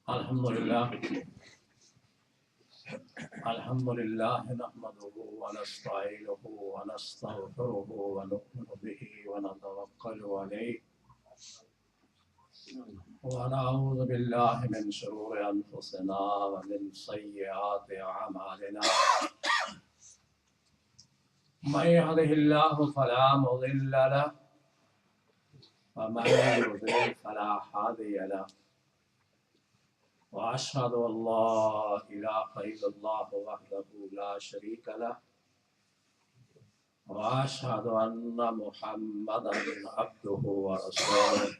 الحمدللہ نحمده ونستعینه ونستغفره ونؤمن به ونتوکل علیہ ونعوذ باللہ من شرور انفسنا ومن سیئات اعمالنا من يهده الله فلا مضل له ومن يضلل فلا هادي له وأشهد أن لا إله إلا الله وحده لا شريك له وأشهد أن محمدا عبده ورسوله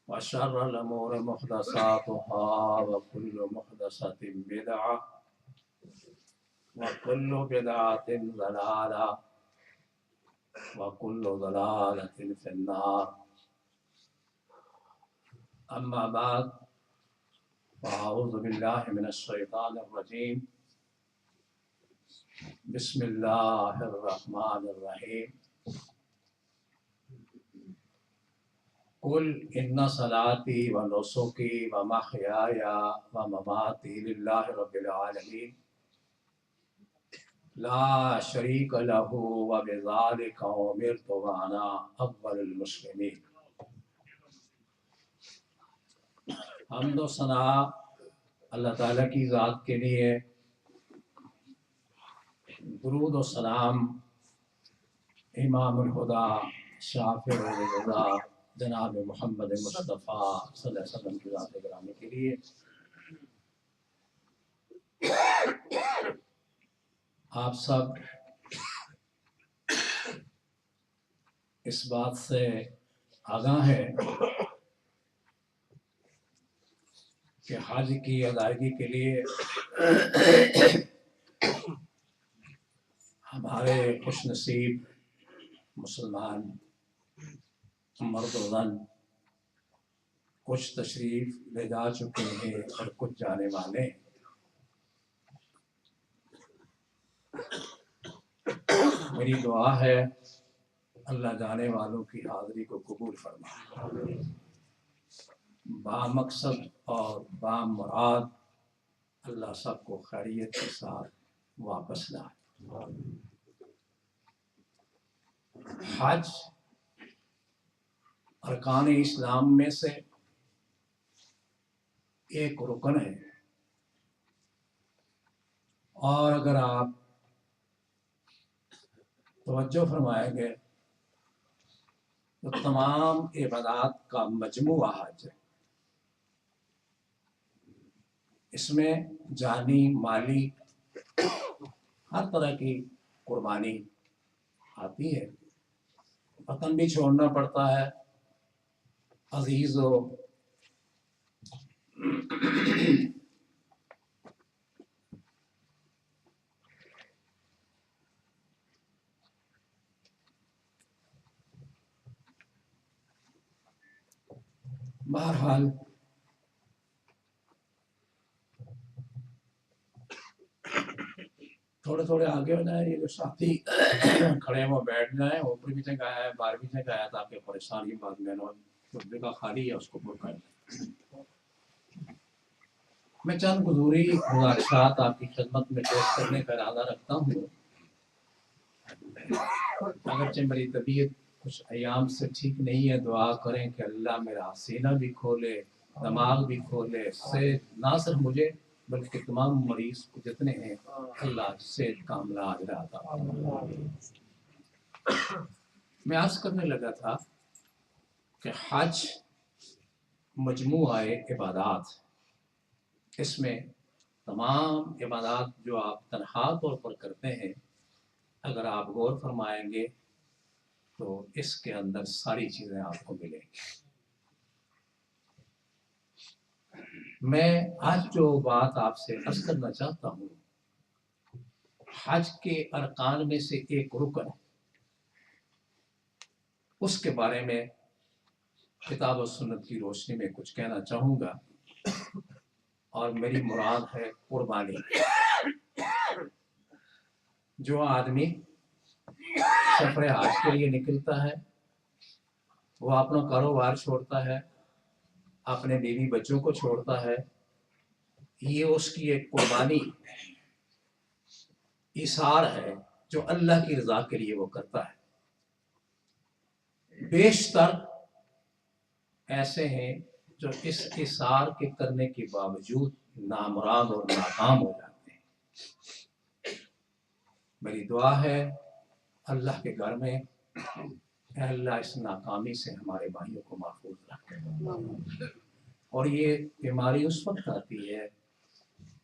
وشر الأمور محدثاتها وكل محدثة بدعة وكل بدعة ضلالة وكل ضلالة في النار أما بعد فأعوذ بالله من الشيطان الرجيم بسم الله الرحمن الرحيم قل إن صلاتي ونسكي ومحياي ومماتي لله رب العالمين لا شريك له وبذلك أمرت وأنا أول المسلمين. حمد و ثنا اللہ تعالیٰ کی ذات کے لیے، درود و سلام امام الہدا شافع الرضا جناب محمد مصطفیٰ صلی اللہ علیہ وسلم کی ذات گرامی کے لیے. آپ سب اس بات سے آگاہ ہیں کہ حج کی ادائیگی کے لیے ہمارے خوش نصیب مسلمان مرد و زن کچھ تشریف لے جا چکے ہیں اور کچھ جانے والے. میری دعا ہے اللہ جانے والوں کی حاضری کو قبول فرمائے، با مقصد اور با مراد اللہ سب کو خیریت کے ساتھ واپس لائے. حج ارکان اسلام میں سے ایک رکن ہے، اور اگر آپ توجہ فرمائیں گے تو تمام عبادات کا مجموعہ حج ہے. اس میں جانی مالی ہر طرح کی قربانی آتی ہے، وطن بھی چھوڑنا پڑتا ہے، عزیز و بہرحال تھوڑے تھوڑے آگے ہو جائیں. یہ جو ساتھی کھڑے ہیں وہ بیٹھ جائیں، اوپر بھی سے گایا ہے باہر بھی سے گایا تاکہ پریشانی بعد میں نہ ہو. جگہ خالی ہے اس کو پر کر لیں. میں چند حضوری گزارشات آپ کی خدمت میں پیش کرنے کا ارادہ رکھتا ہوں. اگرچہ میری طبیعت کچھ ایام سے ٹھیک نہیں ہے، دعا کریں کہ اللہ میرا سینہ بھی کھولے، دماغ بھی کھولے، سے نہ صرف مجھے بلکہ تمام مریض جتنے ہیں اللہ صحت کاملہ عاجلہ عطا فرمائے. میں عرض کرنے لگا تھا کہ حج مجموعہ عبادات، اس میں تمام عبادات جو آپ تنہا طور پر کرتے ہیں اگر آپ غور فرمائیں گے تو اس کے اندر ساری چیزیں آپ کو ملیں گی. میں آج جو بات آپ سے عرض کرنا چاہتا ہوں، حج کے ارکان میں سے ایک رکن ہے، اس کے بارے میں کتاب و سنت کی روشنی میں کچھ کہنا چاہوں گا، اور میری مراد ہے قربانی. جو آدمی سفر حج کے لیے نکلتا ہے وہ اپنا کاروبار چھوڑتا ہے، اپنے بیوی بچوں کو چھوڑتا ہے، یہ اس کی ایک قربانی ایثار ہے جو اللہ کی رضا کے لیے وہ کرتا ہے۔ بیشتر ایسے ہیں جو اس ایثار کے کرنے کے باوجود نامراد اور ناکام ہو جاتے ہیں۔ میری دعا ہے اللہ کے گھر میں، اے اللہ اس ناکامی سے ہمارے بھائیوں کو محفوظ رکھ۔ اور یہ بیماری اس وقت آتی ہے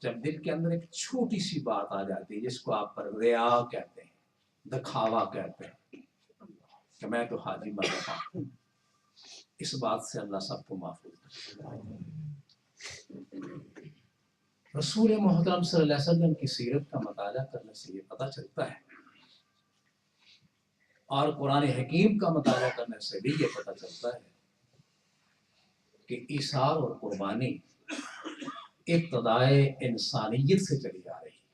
جب دل کے اندر ایک چھوٹی سی بات آ جاتی ہے جس کو آپ پر ریا کہتے ہیں، دکھاوا کہتے ہیں کہ میں تو حاجی مرتبہ ہوں۔ اس بات سے اللہ سب کو محفوظ رکھے۔ رسول محترم صلی اللہ علیہ وسلم کی سیرت کا مطالعہ کرنے سے یہ پتہ چلتا ہے، اور قرآن حکیم کا مطالعہ کرنے سے بھی یہ پتہ چلتا ہے کہ ایثار اور قربانی ابتدائے انسانیت سے چلی آ رہی ہے۔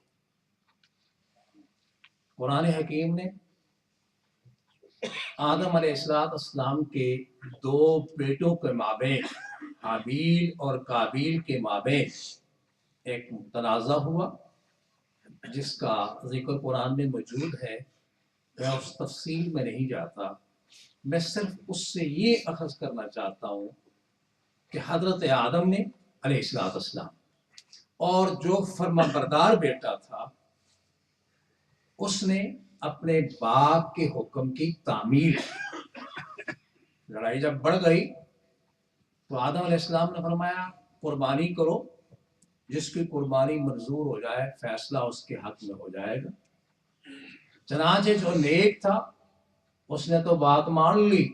قرآن حکیم نے آدم علیہ السلام کے دو بیٹوں کے مابین، حابیل اور قابیل کے مابین ایک تنازع ہوا جس کا ذکر قرآن میں موجود ہے۔ میں اس تفصیل میں نہیں جاتا، میں صرف اس سے یہ اخذ کرنا چاہتا ہوں کہ حضرت آدم نے علیہ السلام اور جو فرمانبردار بیٹا تھا اس نے اپنے باپ کے حکم کی تعمیل کی۔ لڑائی جب بڑھ گئی تو آدم علیہ السلام نے فرمایا قربانی کرو، جس کی قربانی منظور ہو جائے فیصلہ اس کے حق میں ہو جائے گا۔ چنانچہ جو نیک تھا اس نے تو بات مان لی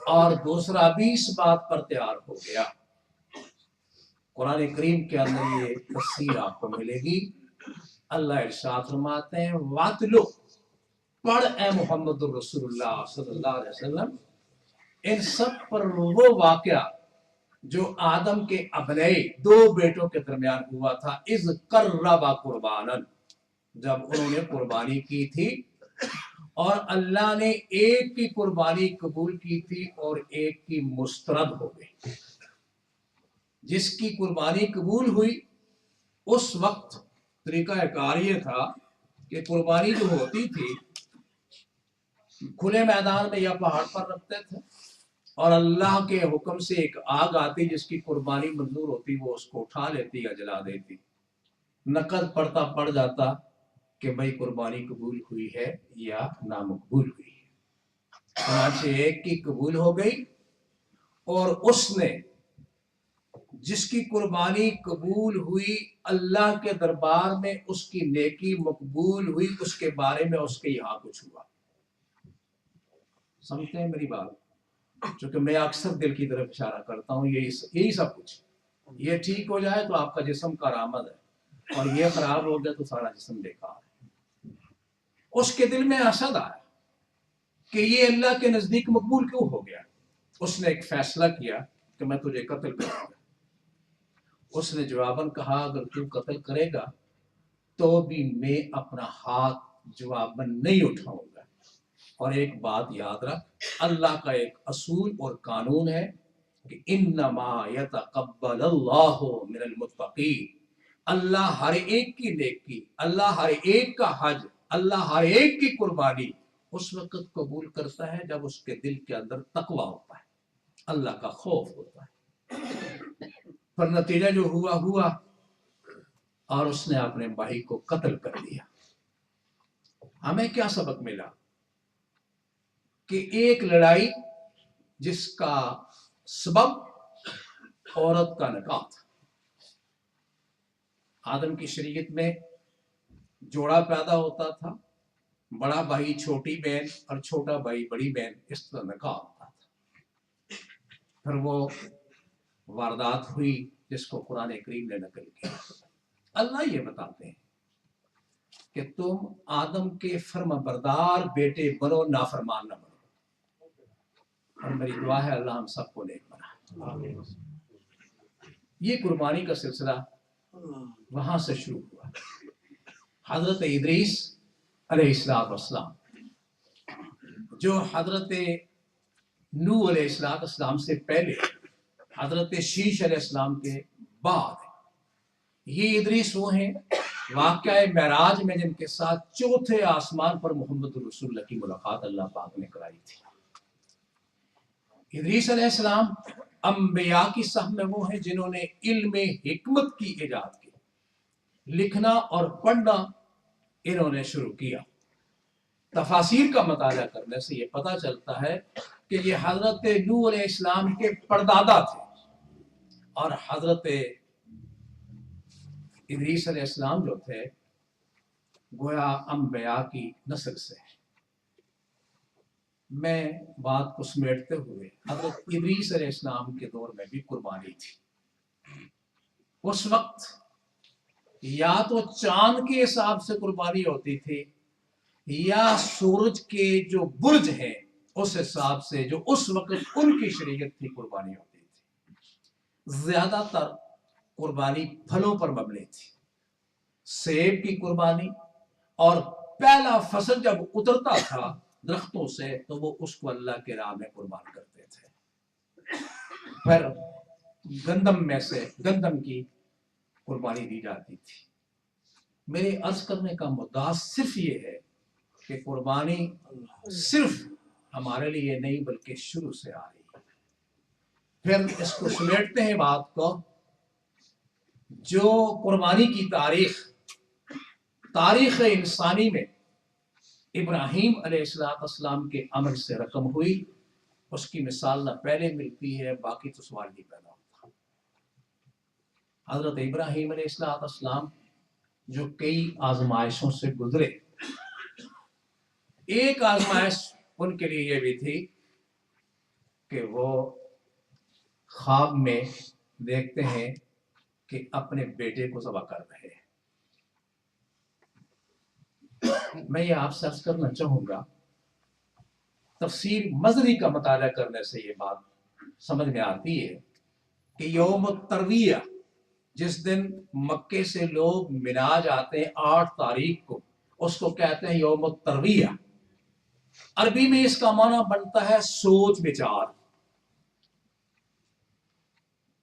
اور دوسرا بھی اس بات پر تیار ہو گیا۔ قرآن کریم کے اندر یہ تفسیر آپ کو ملے گی۔ اللہ ارشاد فرماتے ہیں وَاتْلُ، پڑھ اے محمد الرسول اللہ صلی اللہ علیہ وسلم ان سب پر وہ واقعہ جو آدم کے ابنائی دو بیٹوں کے درمیان ہوا تھا، اذ قربا قربانا، جب انہوں نے قربانی کی تھی اور اللہ نے ایک کی قربانی قبول کی تھی اور ایک کی مسترد ہو گئی۔ جس کی قربانی قبول ہوئی اس وقت طریقہ کار یہ تھا کہ قربانی جو ہوتی تھی کھلے میدان میں یا پہاڑ پر رکھتے تھے، اور اللہ کے حکم سے ایک آگ آتی جس کی قربانی منظور ہوتی، وہ اس کو اٹھا لیتی یا جلا دیتی۔ نقد پڑتا پڑ جاتا کہ بھئی قربانی قبول ہوئی ہے یا نامقبول ہوئی ہے۔ چنانچہ ایک کی قبول ہو گئی اور اس نے جس کی قربانی قبول ہوئی اللہ کے دربار میں اس کی نیکی مقبول ہوئی، اس کے بارے میں اس کے یہاں کچھ ہوا۔ سمجھتے ہیں میری بات؟ چونکہ میں اکثر دل کی طرف اشارہ کرتا ہوں، یہی سب کچھ، یہ ٹھیک ہو جائے تو آپ کا جسم کارآمد ہے، اور یہ خراب ہو گیا تو سارا جسم بیکار ہے۔ اس کے دل میں حسد آیا کہ یہ اللہ کے نزدیک مقبول کیوں ہو گیا۔ اس نے ایک فیصلہ کیا کہ میں تجھے قتل کروں گا۔ اس نے جواباً کہا اگر تو قتل کرے گا تو بھی میں اپنا ہاتھ جواباً نہیں اٹھاؤں گا۔ اور ایک بات یاد رکھ، اللہ کا ایک اصول اور قانون ہے کہ انما یتقبل اللہ من المتقین، اللہ ہر ایک کی نیکی، اللہ ہر ایک کا حج، اللہ ہر ایک کی قربانی اس وقت قبول کرتا ہے جب اس کے دل کے اندر تقویٰ ہوتا ہے، اللہ کا خوف ہوتا ہے۔ پر نتیجہ جو ہوا اور اس نے اپنے بھائی کو قتل کر دیا۔ ہمیں کیا سبق ملا؟ کہ ایک لڑائی جس کا سبب عورت کا نکاح تھا۔ آدم کی شریعت میں جوڑا پیدا ہوتا تھا، بڑا بھائی چھوٹی بہن اور چھوٹا بھائی بڑی بہن، اس طرح نکاح ہوتا تھا۔ پھر وہ واردات ہوئی جس کو قرآن کریم نے نقل کیا۔ اللہ یہ بتاتے ہیں کہ تم آدم کے فرما بردار بیٹے بنو، نافرمان نہ بنو۔ اور میری دعا ہے اللہ ہم سب کو نیک بنائے۔ یہ قربانی کا سلسلہ وہاں سے شروع ہوا۔ حضرت ادریس علیہ السلام جو حضرت نوح علیہ السلام سے پہلے हजरत शीश अलैहिस्सलाम के बाद। ये इदरीस वो हैं वाक़या मेराज में जिनके साथ चौथे आसमान पर मोहम्मद रसूलुल्लाह की मुलाकात अल्लाह पाक ने कराई थी। इदरीस अलैहिस्सलाम अंबिया की साह में वो हैं जिन्होंने इल्म हिकमत की इजाद की, लिखना और पढ़ना इन्होंने शुरू किया। तफासिर का मुताला करने से ये पता चलता है कि ये हजरत नूह अलैहिस्सलाम के परदादा थे और हजरत इदरीस अलैहिस्सलाम जो थे गोया अंबिया की नस्ल से। मैं बात को समेटते हुए, हजरत इदरीस अलैहिस्सलाम के दौर में भी कुर्बानी थी। उस वक्त या तो चांद के हिसाब से कुर्बानी होती थी या सूरज के जो बुर्ज है उस हिसाब से जो उस वक्त उनकी शरीयत थी कुर्बानी होती थी। ज्यादातर कुर्बानी फलों पर मबनी थी, सेब की कुर्बानी, और पहला फसल जब उतरता था दरख्तों से तो वो उसको अल्लाह के राह में कुर्बान करते थे। फिर गंदम में से गंदम की कुर्बानी दी जाती थी। मेरे अर्ज करने का मुद्दा सिर्फ ये है कि कुर्बानी सिर्फ हमारे लिए नहीं बल्कि शुरू से आ रही है। फिर इसको समेटते हैं बात को, जो कुर्बानी की तारीख इंसानी में इब्राहीम अलैहिस्सलाम के अमल से रकम हुई, उसकी मिसाल न पहले मिलती है, बाकी तो सवाल नहीं पैदा होता। हजरत इब्राहीम अलैहिस्सलाम जो कई आजमाइशों से गुजरे, एक आजमाइश उनके लिए ये भी थी कि वो ख्वाब में देखते हैं कि अपने बेटे को ज़बह कर रहे हैं। मैं ये आपसे अर्ज करना चाहूंगा, तफसीर मजरी का मुताला करने से ये बात समझ में आती है कि यौम तरविया, जिस दिन मक्के से लोग मिना जाते हैं 8 तारीख को, उसको कहते हैं यौम तरविया। अरबी में इसका माना बनता है सोच विचार।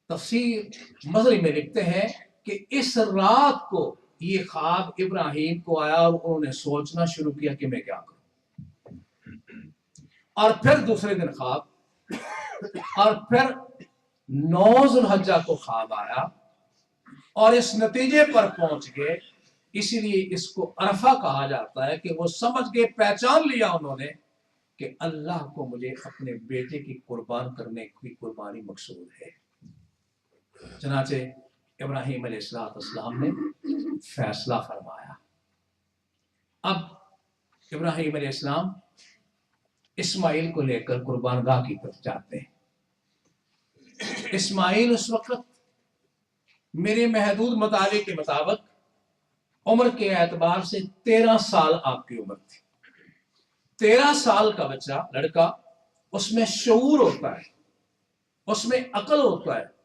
तफसीर मजरी में लिखते हैं कि इस रात को ये ख्वाब इब्राहीम को आया और उन्होंने सोचना शुरू किया कि मैं क्या करूं, और फिर दूसरे दिन ख्वाब, और फिर 9 ज़ुल्हज्जा को ख्वाब आया और इस नतीजे पर पहुंच गए। इसीलिए इसको अरफा कहा जाता है कि वो समझ गए, पहचान लिया उन्होंने कि अल्लाह को मुझे अपने बेटे की कुर्बान करने की कुर्बानी मकसूद है। चनाचे इब्राहीम अलैहिस्सलाम ने फैसला फरमाया। अब इब्राहीम अलैहिस्सलाम इस्माइल को लेकर कुर्बानगाह की तरफ जाते हैं। इस्माइल उस वक्त मेरे महदूद मुताले के मुताबिक उम्र के एतबार से 13 साल आपकी उम्र थी। 13 साल का बच्चा, लड़का, उसमें शऊर होता है, उसमें अकल होता है।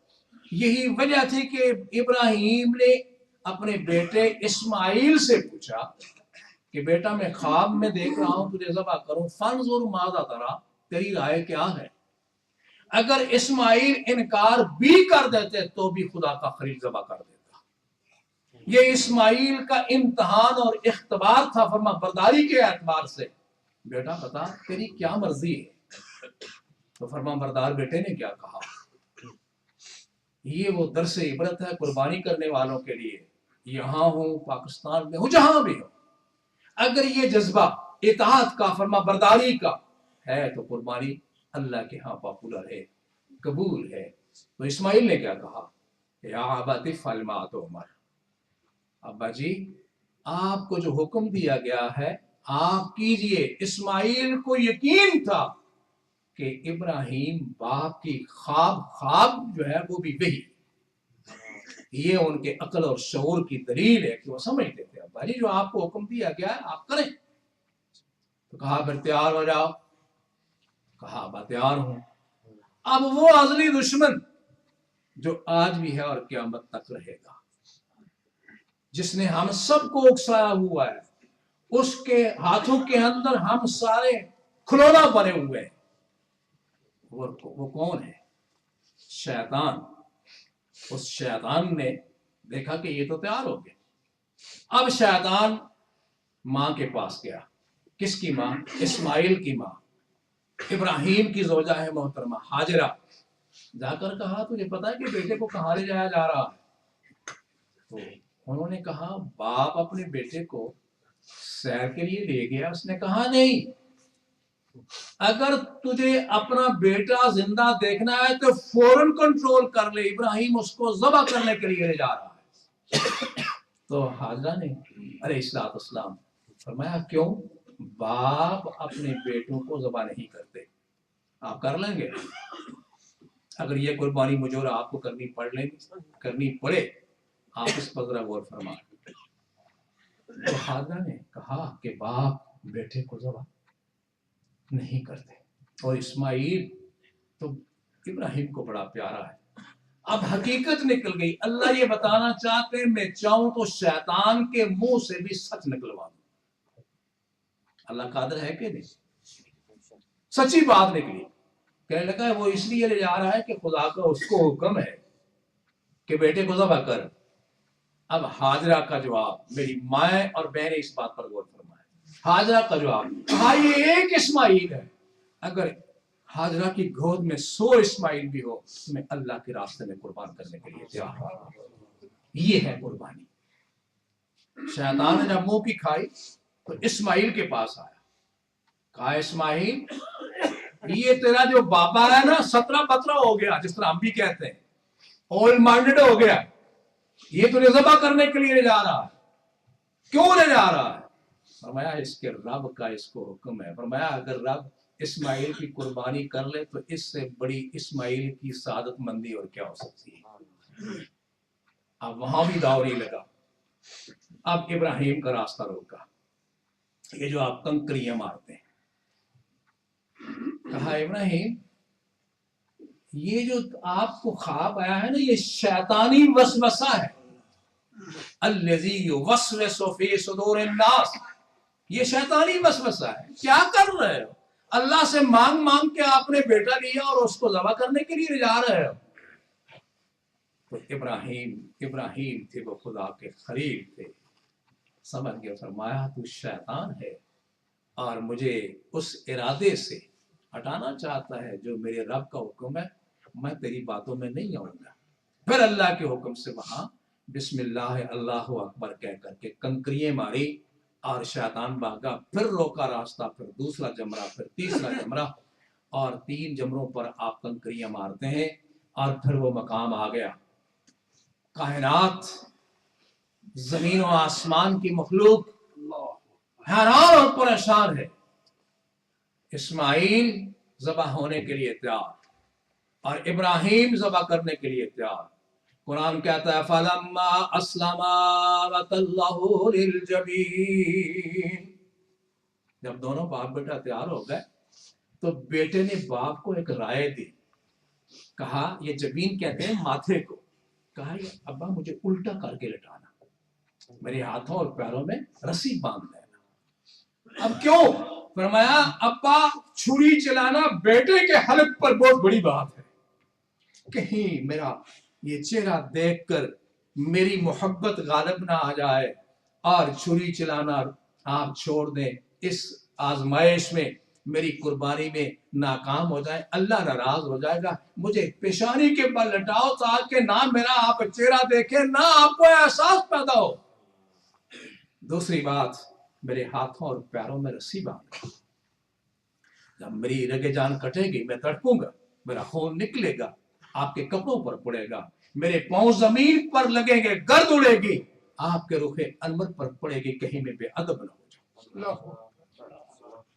यही वजह थी कि इब्राहीम ने अपने बेटे इस्माइल से पूछा कि बेटा मैं ख्वाब में देख रहा हूं तुझे ज़बह करूं, फंज़ुर माज़ा तरा, तेरी राय क्या है। अगर इस्माइल इनकार भी कर देते तो भी खुदा का खलील ज़बह कर देता। ये इस्माइल का इम्तिहान और इख्तिबार था फरमा बरदारी के एतबार से। बेटा बता तेरी क्या मर्जी है। तो फरमा बरदार बेटे ने क्या कहा। ये वो दर्स इबरत है कुर्बानी करने वालों के लिए। यहां हूं, पाकिस्तान में हूं, जहां भी हो, अगर ये जज्बा इताअत का, फरमा बरदारी का है तो कुर्बानी अल्लाह के यहाँ पॉपुलर है, कबूल है। तो इस्माइल ने क्या कहा, या अबती फअल मा तुअमर, अब्बा जी आपको जो हुक्म दिया गया है आप कीजिए। इस्माइल को यकीन था कि इब्राहीम बाप की ख्वाब जो है वो भी वही। ये उनके अकल और शऊर की दलील है कि वो समझते थे अब्बा जी जो आपको हुक्म दिया गया है आप करें। तो कहा फिर तैयार हो जाओ। कहा अब्बा तैयार हूं। अब वो अजली दुश्मन जो आज भी है और क़यामत तक रहेगा, जिसने हम सबको उकसाया हुआ है, उसके हाथों के अंदर हम सारे खिलौना बने हुए हैं। वो कौन है? शैतान, उस शैतान ने देखा कि ये तो तैयार हो गए। अब शैतान माँ के पास गया। किसकी माँ? इस्माइल की माँ, इब्राहिम की जोजा है मोहतरमा हाजरा। जाकर कहा तुझे पता है कि बेटे को कहाँ ले जाया जा रहा है? तो उन्होंने कहा बाप अपने बेटे को सैर के लिए ले गया। उसने कहा नहीं, अगर तुझे अपना बेटा जिंदा देखना है तो फौरन कंट्रोल कर ले, इब्राहिम उसको ज़बह करने के लिए ले जा रहा है। तो हाजरा ने अलैहिस्सलाम फरमाया क्यों? बाप अपने बेटों को ज़बह नहीं करते, आप कर लेंगे? अगर ये कुर्बानी मुझे और आपको करनी पड़े, आप इस पर जरा गौर फरमाएं। तो हाजरा ने कहा कि बाप बेटे को ज़बह नहीं करते, और इस्माइल तो इब्राहिम को बड़ा प्यारा है। अब हकीकत निकल गई। अल्लाह ये बताना चाहते मैं चाहूं तो शैतान के मुंह से भी सच निकलवा दूं। अल्लाह कादर है कि नहीं? सच्ची बात निकली। कहने लगा वो इसलिए ले जा रहा है कि खुदा का उसको हुक्म है कि बेटे को ज़बह कर। अब हाजरा का जवाब, मेरी माए और बहनें इस बात पर गौर फरमाएं। हाजरा का जवाब, कहा ये एक इस्माइल है, अगर हाजरा की गोद में 100 इस्माइल भी हो मैं अल्लाह के रास्ते में कुर्बान करने के लिए तैयार हूं। ये है कुर्बानी। शैतान ने जब मुंह की खाई तो इस्माइल के पास आया, कहा इस्माइल ये तेरा जो बाबा है ना 17-15 हो गया, जिस तरह हम भी कहते हैं, ऑल माइंडेड हो गया, ये तुझे ज़बह करने के लिए ले जा रहा है। क्यों ले जा रहा है? फरमाया इसके रब का इसको हुक्म है। फरमाया अगर रब इस्माइल की कुर्बानी कर ले तो इससे बड़ी इस्माइल की सादत मंदी और क्या हो सकती है। अब वहां भी दाव नहीं लगा। अब इब्राहिम का रास्ता रोका। ये जो आप कंकरियां मारते हैं, कहा इब्राहिम ये जो आपको ख्वाब आया है ना ये शैतानी वसवसा है। अल्लज़ी युवस्विसु फी सुदूरिन नास, ये शैतानी वसवसा है। क्या कर रहे हो? अल्लाह से मांग मांग के आपने बेटा लिया और उसको ज़बह करने के लिए ले जा रहे हो। तो इब्राहिम थे वो खुदा के खलील थे, समझ गए। फरमाया तू शैतान है और मुझे उस इरादे से हटाना चाहता है जो मेरे रब का हुक्म है, मैं तेरी बातों में नहीं आऊंगा। फिर अल्लाह के हुक्म से वहां बिस्मिल्लाह अल्लाहु अकबर कह करके कंकरियां मारी और शैतान भागा। फिर रोका रास्ता, फिर दूसरा जमरा, फिर तीसरा जमरा, और 3 जमरों पर आप कंकरियां मारते हैं और फिर वो मकाम आ गया। कायनात, जमीन और आसमान की मखलूक हैरान और परेशान है। इस्माइल ज़बह होने के लिए तैयार और इब्राहिम ज़बह करने के लिए तैयार। कुरान कहता है फलम्मा अस्लमा वतल्लहु लिलजबीन, जब दोनों बाप बेटा तैयार हो गए तो बेटे ने बाप को एक राय दी। कहा, ये जबीन कहते हैं माथे को, कहा ये अब्बा मुझे उल्टा करके लटाना, मेरे हाथों और पैरों में रस्सी बांध देना। अब क्यों? फरमाया अब्बा छुरी चलाना बेटे के हलक पर बहुत बड़ी बात है, कहीं मेरा ये चेहरा देखकर मेरी मोहब्बत गालिब ना आ जाए और छुरी चलाना आप छोड़ दें, इस आजमाइश में मेरी कुर्बानी में नाकाम हो जाए, अल्लाह नाराज हो जाएगा। मुझे पेशानी के बल लटाओ ताकि ना मेरा आप चेहरा देखे, ना आपको एहसास पैदा हो। दूसरी बात, मेरे हाथों और पैरों में रस्सी बांध, जब मेरी रगे जान कटेगी मैं तड़पूंगा, मेरा खून निकलेगा, आपके कपड़ों पर पड़ेगा, मेरे पांव जमीन पर लगेंगे, गर्द उड़ेगी, आपके रुखे अनवर पर पड़ेगी, कहीं में बेअदब न हो जाऊं।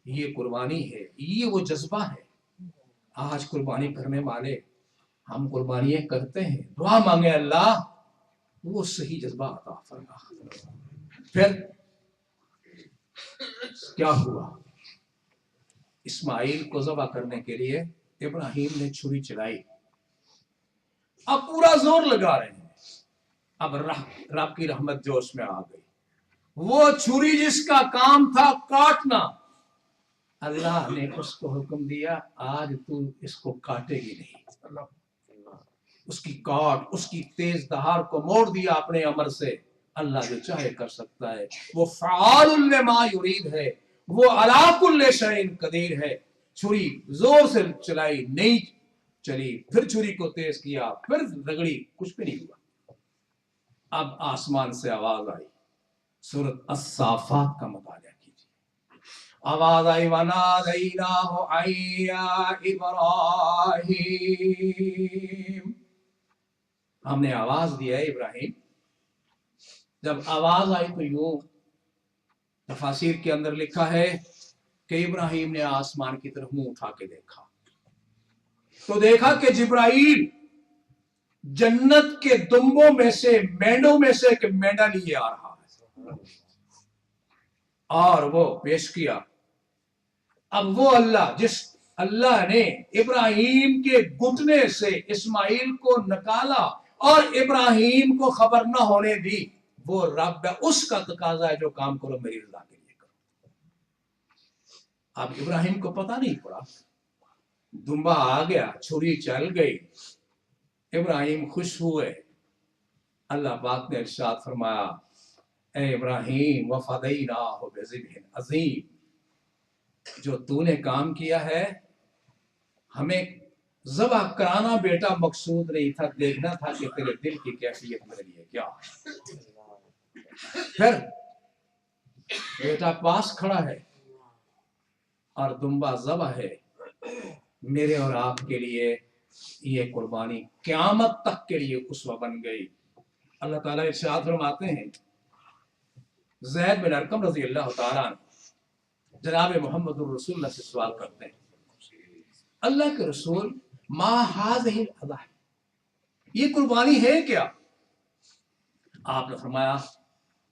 ये कुर्बानी है, ये वो जज्बा है। आज कुर्बानी करने वाले हम कुर्बानियां करते हैं, दुआ मांगे अल्लाह वो सही जज्बा अता फरमा। फिर क्या हुआ? इस्माइल को ज़बह करने के लिए इब्राहिम ने छुरी चलाई। अब पूरा जोर लगा रहे हैं। अब रब की रहमत जोश में आ गई। वो छुरी जिसका काम था काटना, अल्लाह ने उसको हुक्म दिया आज तू इसको काटेगी नहीं। اس کی کاٹ، اس کی تیز دہار کو موڑ دیا اپنے امر سے. اللہ جو چاہے کر سکتا ہے. وہ فعال لما یرید ہے، وہ علی کل شیء قدیر ہے. چھری زور سے چلائی، نہیں چلی، پھر چھری کو تیز کیا، پھر رگڑی، کچھ بھی نہیں ہوا. اب آسمان سے آواز آئی. سورۃ الصافات کا مطالعہ کیجیے. آواز آئی وَنَادَيْنَاهُ أَن يَا إِبْرَاهِيمُ. ہم نے آواز دیا ہے ابراہیم. جب آواز آئی تو یوں تفاسیر کے اندر لکھا ہے کہ ابراہیم نے آسمان کی طرف منہ اٹھا کے دیکھا تو دیکھا کہ جبرائیل جنت کے دمبوں میں سے، مینڈوں میں سے ایک مینڈا لیے آ رہا ہے اور وہ پیش کیا. اب وہ اللہ، جس اللہ نے ابراہیم کے گھٹنے سے اسماعیل کو نکالا اور ابراہیم کو خبر نہ ہونے دی، وہ رب ہے. اس کا تقاضا ہے جو کام کرو میری رضا کے لیے کرو. اب ابراہیم کو پتہ نہیں پڑا، دمبا آ گیا، چھری چل گئی، ابراہیم خوش ہوئے. اللہ پاک نے ارشاد فرمایا اے ابراہیم وفدیناہ بذبح عظیم، جو تو نے کام کیا ہے ہمیں ذبح کرانا بیٹا مقصود نہیں تھا، دیکھنا تھا کہ تیرے دل کی کیفیت میرے لیے کیا ہے. پھر بیٹا پاس کھڑا ہے اور دمبا ذبح ہے. میرے اور آپ کے لیے یہ قربانی قیامت تک کے لیے اسوہ بن گئی. اللہ تعالیٰ ارشاد فرماتے ہیں، زید بن ارقم رضی اللہ تعالیٰ عنہ جناب محمد الرسول اللہ سے سوال کرتے ہیں، اللہ کے رسول ما هذه الاضحى، یہ قربانی ہے کیا؟ آپ نے فرمایا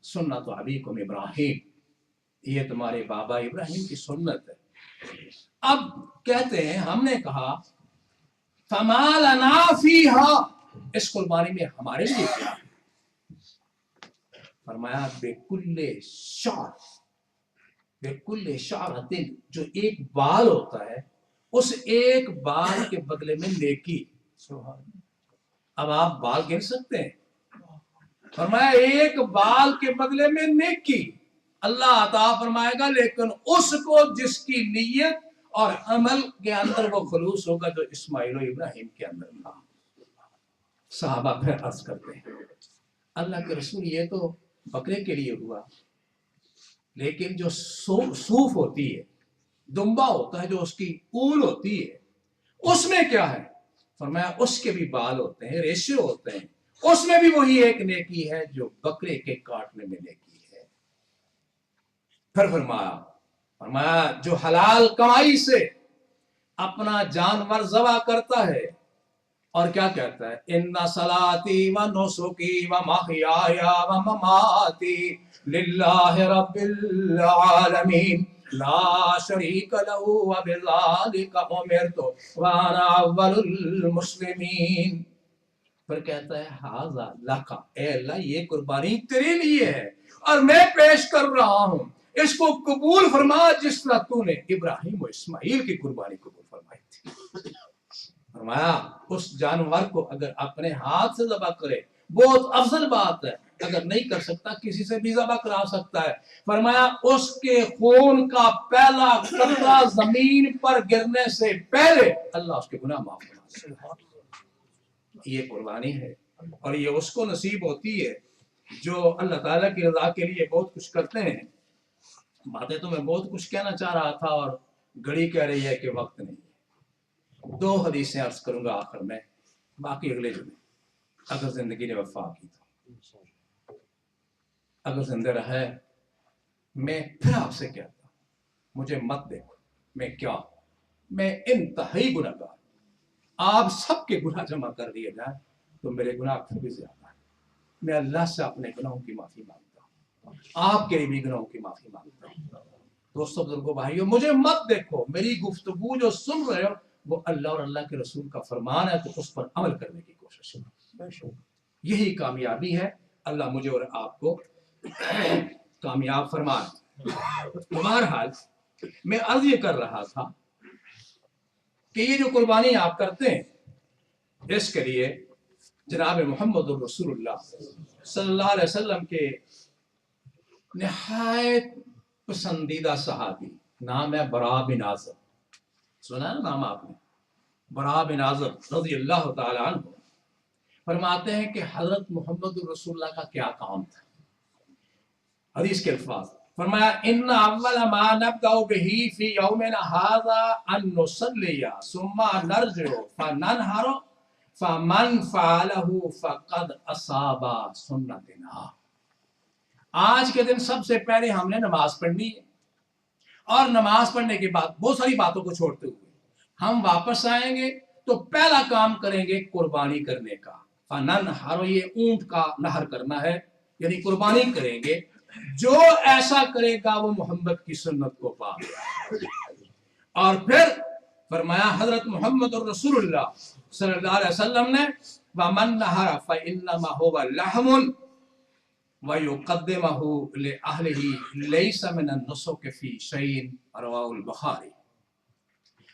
سنت ابیکم ابراہیم، یہ تمہارے بابا ابراہیم کی سنت ہے. اب کہتے ہیں ہم نے کہا فما لنا فیہا، اس قربانی میں ہمارے لیے کیا ہے؟ فرمایا بکل شعر، بکل شعرۃ، جو ایک بال ہوتا ہے اس ایک بال کے بدلے میں نیکی. اب آپ بال گن سکتے ہیں؟ فرمایا ایک بال کے بدلے میں نیکی اللہ عطا فرمائے گا، لیکن اس کو جس کی نیت اور عمل کے اندر وہ خلوص ہوگا جو اسماعیل و ابراہیم کے اندر تھا. صحابہ پھر عرض کرتے ہیں اللہ کے رسول یہ تو بکرے کے لیے ہوا، لیکن جو صوف ہوتی ہے، دمبا ہوتا ہے، جو اس کی اون ہوتی ہے، اس میں کیا ہے؟ فرمایا اس کے بھی بال ہوتے ہیں، ریشے ہوتے ہیں، اس میں بھی وہی ایک نیکی ہے جو بکرے کے کاٹنے میں نیکی ہے. پھر فرمایا جو حلال کمائی سے اپنا جانور ذبح کرتا ہے اور کیا کہتا ہے ان صلاتی و نسکی و محیای و مماتی للہ رب العالمین لا شریک لہ وبذالک امرت وانا اول المسلمین. پھر کہتا ہے ہاذا لک، اے اللہ یہ قربانی تیرے لیے ہے اور میں پیش کر رہا ہوں، اس کو قبول فرما جس طرح تو نے ابراہیم و اسماعیل کی قربانی قبول فرمائی تھی. فرمایا اس جانور کو اگر اپنے ہاتھ سے ذبح کرے بہت افضل بات ہے، اگر نہیں کر سکتا کسی سے بھی ذبح کرا سکتا ہے. فرمایا اس کے خون کا پہلا قطرہ زمین پر گرنے سے پہلے اللہ اس کے گناہ معاف کرا. یہ قربانی ہے اور یہ اس کو نصیب ہوتی ہے جو اللہ تعالیٰ کی رضا کے لیے بہت کچھ کرتے ہیں. باتیں تو میں بہت کچھ کہنا چاہ رہا تھا اور گھڑی کہہ رہی ہے کہ وقت نہیں ہے. 2 حدیثیں عرض کروں گا آخر میں، باقی اگلے جمعے اگر زندگی نے وفا کی تو. اگر زندہ رہے میں پھر آپ سے کہتا ہوں مجھے مت دیکھو، میں کیا، میں انتہائی گناہ گار. آپ سب کے گناہ جمع کر دیے جائیں تو میرے گناہ پھر بھی زیادہ ہے. میں اللہ سے اپنے گناہوں کی معافی مانگتا ہوں، آپ کے بھی گناہوں کی معافی مانگتا ہوں. دوستوں بزرگوں بھائیوں، مجھے مت دیکھو، میری گفتگو جو سن رہے ہو وہ اللہ اور اللہ کے رسول کا فرمان ہے، تو اس پر عمل کرنے کی کوشش کرو. یہی کامیابی ہے. اللہ مجھے اور آپ کو کامیاب فرمائے. بہرحال میں عرض یہ کر رہا تھا کہ یہ جو قربانی آپ کرتے ہیں اس کے لیے जनाब मोहम्मद रसूलुल्लाह सल्लल्लाहु अलैहि वसल्लम के निहायत पसंदीदा सहाबी, नाम है बरा बिन आज़िब। सुना है नाम आपने? बरा बिन आज़िब रज़ियल्लाहु ताला अन्हु फरमाते हैं कि हजरत मोहम्मद रसूलुल्लाह का क्या काम था। हदीस के अल्फाज फरमाया, इन्ना अव्वल मा नब्दउ बिही फी यौमिना हाज़ा अन नुसल्लिया सुम्मा नरजिउ फननहरु फमन फ़अलहु फ़क़द असाबा सुन्नतना। आज के दिन सबसे पहले हमने नमाज पढ़नी है और नमाज पढ़ने के बाद बहुत सारी बातों को छोड़ते हुए हम वापस आएंगे तो पहला काम करेंगे कुर्बानी करने का। फननहरु, ये ऊंट का नहर करना है, यानी कुर्बानी करेंगे। जो ऐसा करेगा वो मोहम्मद की सुन्नत को पाएगा। और फिर फरमाया हजरत मोहम्मद रसूलुल्लाह सल्लल्लाहु अलैहि वसल्लम ने, वमन नहरा फइन्नमा हुवा लहमुन व युक़द्दिमुहु लिअहलिही लैसा मिनन नुसुक फी शैइन, रवाहुल बुखारी।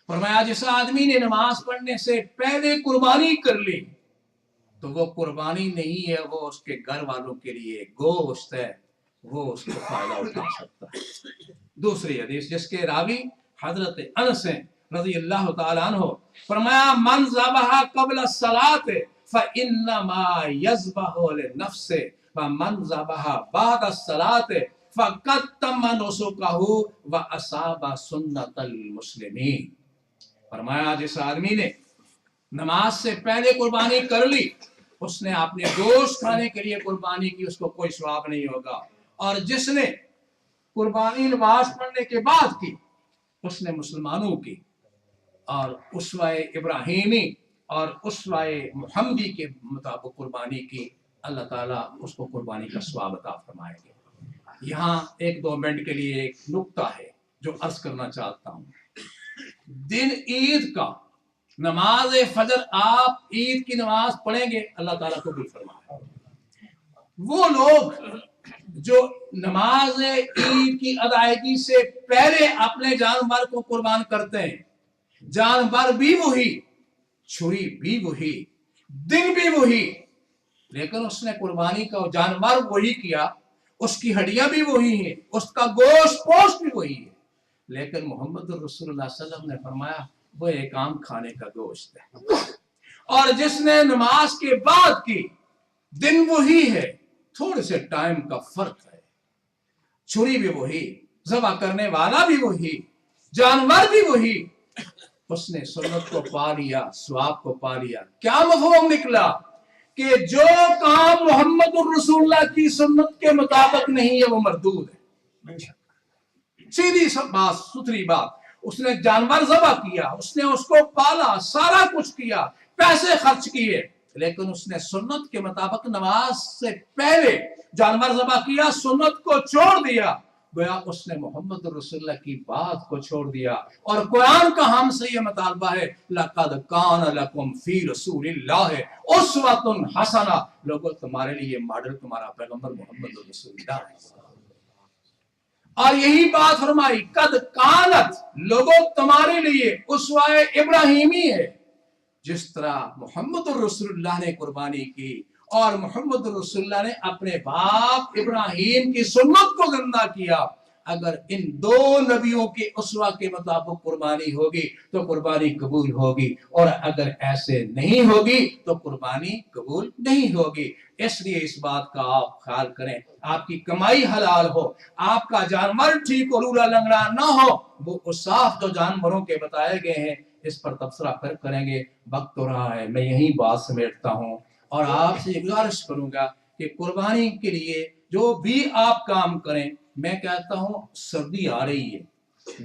फरमाया जिस आदमी ने नमाज पढ़ने से पहले कुर्बानी कर ली तो वो कुर्बानी नहीं है, वो उसके घर वालों के लिए गोश्त है, वो उसको फायदा उठा सकता है। दूसरी हदीस जिसके रावी हजरत अनस रज़ियल्लाहु ताला अन्हु फरमाया, मन ज़बह क़ब्ल सलात फ़इन्नमा यज़बहु लिनफ्सि व मन ज़बह बाद सलात फ़क़द तम्म नुसुकहु व असाबा सुन्नतल मुस्लिमीन। फरमाया जिस आदमी ने नमाज से पहले कुर्बानी कर ली, उसने अपने गोश्त खाने के लिए कुर्बानी की, उसको कोई सवाब नहीं होगा। और जिसने कुर्बानी नमाज पढ़ने के बाद की, उसने मुसलमानों की और उसवाए इब्राहिमी और उसवाए मुहम्मदी के मुताबिक कुर्बानी की, अल्लाह ताला उसको कुर्बानी का सवाब अता फरमाएंगे। यहाँ एक दो मिनट के लिए एक नुक्ता है जो अर्ज करना चाहता हूँ। दिन ईद का नमाज फजर, आप ईद की नमाज पढ़ेंगे, अल्लाह ताला कबूल फरमाए। वो लोग जो नमाज ईद की अदायगी से पहले अपने जानवर को कुर्बान करते हैं, जानवर भी वही, छुरी भी वही, दिन भी वही, लेकिन उसने कुर्बानी का जानवर वही किया, उसकी हड्डियां भी वही हैं, उसका गोश्त पोस्ट भी वही है, लेकिन मोहम्मद रसूलुल्लाह सल्लल्लाहु अलैहि वसल्लम ने फरमाया वो एक आम खाने का गोश्त है। और जिसने नमाज के बाद की, दिन वही है, थोड़े से टाइम का फर्क है, छुरी भी वही, ज़बह करने वाला भी वही, जानवर भी वही, उसने सुन्नत को पा लिया, सवाब को पा लिया। क्या मफ़हूम निकला कि जो काम मोहम्मद रसूलुल्लाह की सुन्नत के मुताबिक नहीं है वो मरदूद है। सीधी बात, सुथरी बात। उसने जानवर ज़बह किया, उसने उसको पाला, सारा कुछ किया, पैसे खर्च किए, लेकिन उसने सुन्नत के मुताबिक नमाज से पहले जानवर ज़बह किया, सुन्नत को छोड़ दिया, गोया उसने मोहम्मद रसूलुल्लाह की बात को छोड़ दिया। और कुरान का हमसे ये मुतालबा है, लक़द कान लकुम फी रसूलिल्लाहि उस्वतुन हसना, लोगों तुम्हारे लिए मॉडल तुम्हारा पैगंबर मोहम्मद रसूलुल्लाह है। और यही बात फरमाई, कद कानत, लोगों तुम्हारे लिए उसवाए इब्राहिमी है। जिस तरह मोहम्मद रसूलुल्लाह ने कुर्बानी की और मोहम्मद रसूलुल्लाह ने अपने बाप इब्राहिम की सुन्नत को जिंदा किया, अगर इन दो नबियों के उसवा के मुताबिक कुर्बानी होगी तो कुर्बानी कबूल होगी, और अगर ऐसे नहीं होगी तो कुर्बानी कबूल नहीं होगी। इसलिए इस बात का आप ख्याल करें, आपकी कमाई हलाल हो, आपका जानवर ठीक और लूला लंगड़ा ना हो, वो उसाफ जो जानवरों के बताए गए हैं, इस पर तबसरा फिर करेंगे। वक्त तो रहा है, मैं यही बात समेटता हूँ और आपसे गुजारिश करूंगा कि कुर्बानी के लिए जो भी आप काम करें, मैं कहता हूँ सर्दी आ रही है,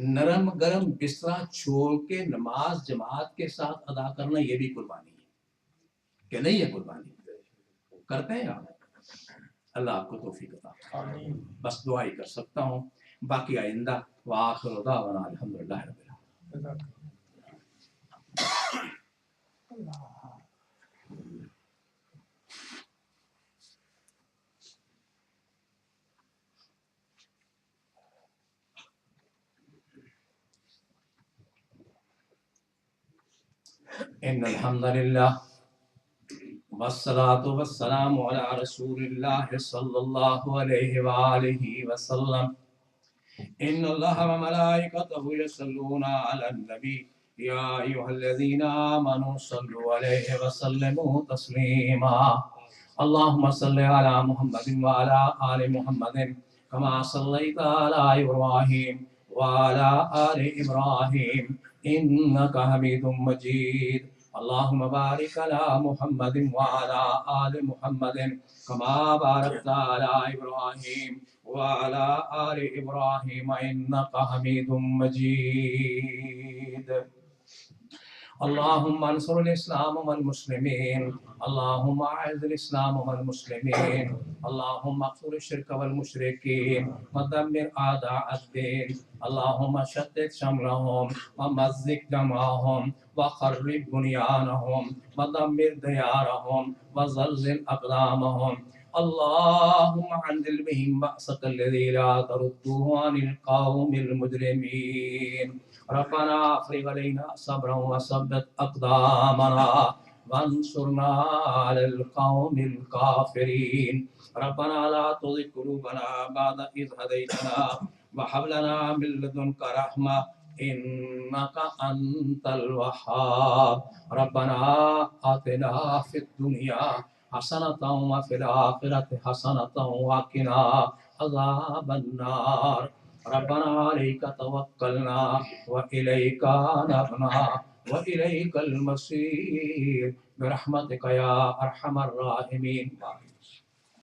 नरम गरम बिस्तरा छोड़ के नमाज जमात के साथ अदा करना, ये भी कुर्बानी है कि नहीं है? कुर्बानी करते हैं आप? अल्लाह आपको तौफीक अता फरमाए। बस दुआ ही कर सकता हूँ, बाकी आइंदा व आखिर दावाना अल्हम्दुलिल्लाह रब्बिल आलमीन। इन्नल हम्दुलिल्लाह والصلاة والسلام على رسول الله صلى الله عليه وآله وسلم إن الله وملائكته يصلون على النبي يا أيها الذين آمنوا صلوا عليه وسلموا تسليما اللهم صل على محمد وعلى آل محمد كما صليت على إبراهيم وعلى آل إبراهيم إنك حميد مجيد اللهم بارك على محمد وعلى آل محمد كما باركت على إبراهيم وعلى آل إبراهيم إنك حميد مجيد اللهم انصر الإسلام والمسلمين اللهم أعز الإسلام والمسلمين اللهم اقتل الشرك والمشركين ودمر أعداء الدين اللهم شتت شملهم ومزق جمعهم وخرب بنيانهم ودمر ديارهم وزلزل أقدامهم اللهم عندل بهم بأسك الذي لا ترده عن القوم المجرمين ربنا افرغ علينا صبرا وثبت اقدامنا وانصرنا على القوم الكافرين ربنا لا تزغ قلوبنا بعد إذ هديتنا وهب لنا من لدنك رحمة إنك أنت الوهاب ربنا آتنا في الدنيا حسنة وفي الآخرة حسنة وقنا عذاب النار ربنا عليك توكلنا وإليك نبنا وإليك المصير برحمتك يا أرحم الراحمين.